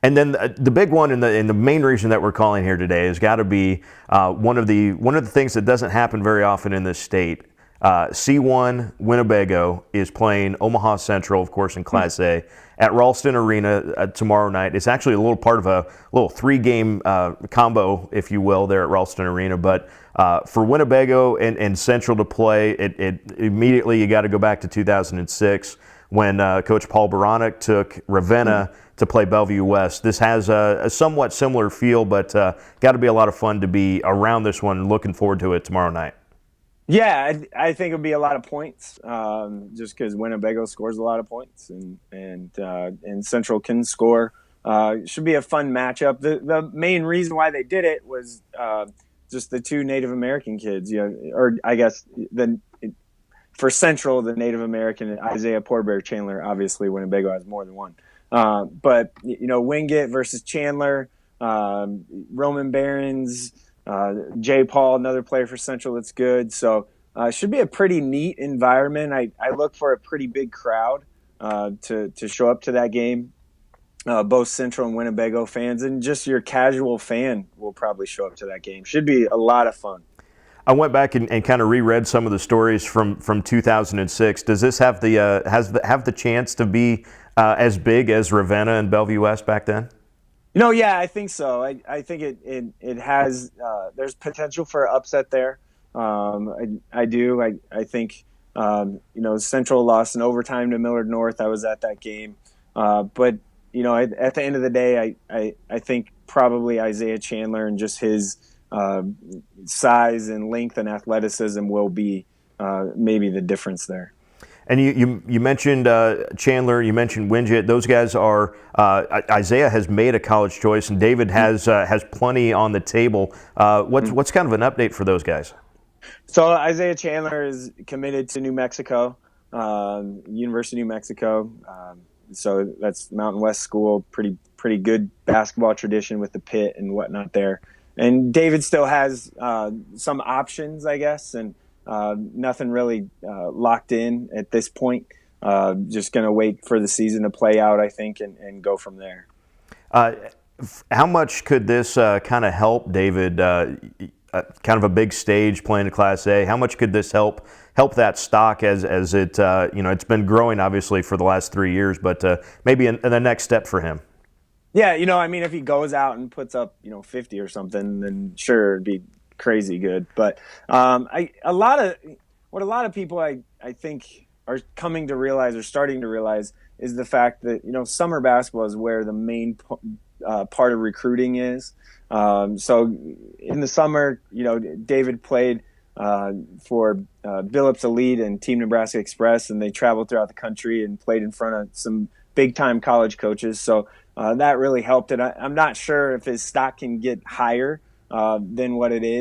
And then the big one and the main reason that we're calling here today has got to be one of the things that doesn't happen very often in this state. C1 Winnebago is playing Omaha Central, of course, in Class A at Ralston Arena tomorrow night. It's actually a little part of a little three-game combo, if you will, there at Ralston Arena. But for Winnebago and Central to play, it immediately you got to go back to 2006 when Coach Paul Baronic took Ravenna to play Bellevue West. This has a somewhat similar feel, but got to be a lot of fun to be around this one. Looking forward to it tomorrow night. Yeah, I think it'll be a lot of points, just because Winnebago scores a lot of points, and Central can score. Should be a fun matchup. The main reason why they did it was just the two Native American kids, or I guess for Central, the Native American Isaiah Poorbear Chandler. Obviously, Winnebago has more than one. But Wingate versus Chandler, Roman Barons, Jay Paul, another player for Central that's good. So it should be a pretty neat environment. I look for a pretty big crowd to show up to that game. Both Central and Winnebago fans, and just your casual fan will probably show up to that game. Should be a lot of fun. I went back and kind of reread some of the stories from 2006. Does this have the chance to be as big as Ravenna and Bellevue West back then? Yeah, I think so. I think it has. There's potential for upset there. I do. I think Central lost in overtime to Millard North. I was at that game, but at the end of the day, I think probably Isaiah Chandler and just his size and length and athleticism will be maybe the difference there. And you mentioned Chandler, you mentioned Wingate. Those guys are Isaiah has made a college choice, and David has plenty on the table. What's kind of an update for those guys? So Isaiah Chandler is committed to New Mexico, University of New Mexico. So that's Mountain West school, pretty good basketball tradition with the pit and whatnot there. And David still has some options, I guess, and nothing really locked in at this point. Just going to wait for the season to play out, I think, and go from there. How much could this kind of help David? Kind of a big stage playing in Class A. How much could this help that stock as it it's been growing obviously for the last 3 years, but maybe in the next step for him? Yeah, if he goes out and puts up 50 or something, then sure, it'd be crazy good. But a lot of people I think are coming to realize or starting to realize is the fact that summer basketball is where the main part of recruiting is. So in the summer, David played for Billups Elite and Team Nebraska Express, and they traveled throughout the country and played in front of some big-time college coaches. So that really helped. And I'm not sure if his stock can get higher than what it is.